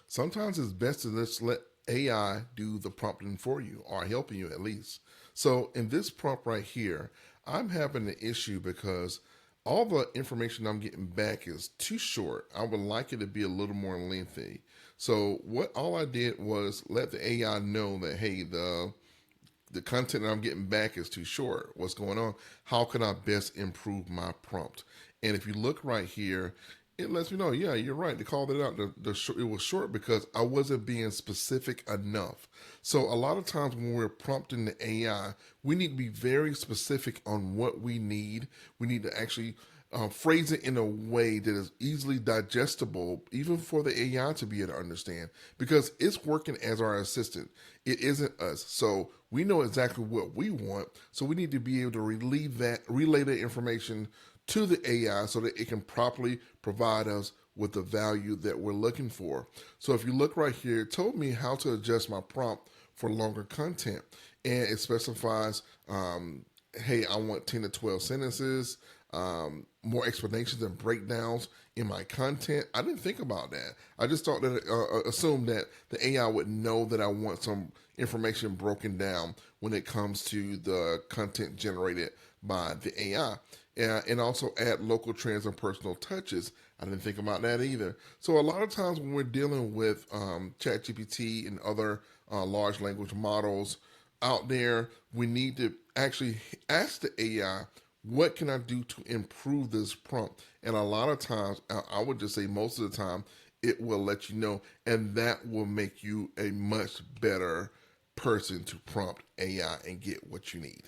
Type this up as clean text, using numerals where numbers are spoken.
Sometimes it's best to just let AI do the prompting for you or helping you at least. So in this prompt right here, I'm having an issue because all the information I'm getting back is too short. I would like it to be a little more lengthy. So what all I did was let the AI know that hey, the content that I'm getting back is too short. What's going on? How can I best improve my prompt? And if you look right here, it lets me know, yeah, you're right. They called it out. It was short because I wasn't being specific enough. So a lot of times when we're prompting the AI, we need to be very specific on what we need. We need to actually phrase it in a way that is easily digestible, even for the AI to be able to understand, because it's working as our assistant. It isn't us. So we know exactly what we want. So we need to be able to relay that information to the AI so that it can properly provide us with the value that we're looking for. So if you look right here, it told me how to adjust my prompt for longer content. And it specifies, hey, I want 10 to 12 sentences, more explanations and breakdowns in my content. I didn't think about that. I just thought that, assumed that the AI would know that I want some information broken down when it comes to the content generated by the AI. And also add local trends and personal touches. I didn't think about that either. So a lot of times when we're dealing with ChatGPT and other large language models out there, we need to actually ask the AI, what can I do to improve this prompt? And a lot of times, I would just say most of the time, it will let you know, and that will make you a much better person to prompt AI and get what you need.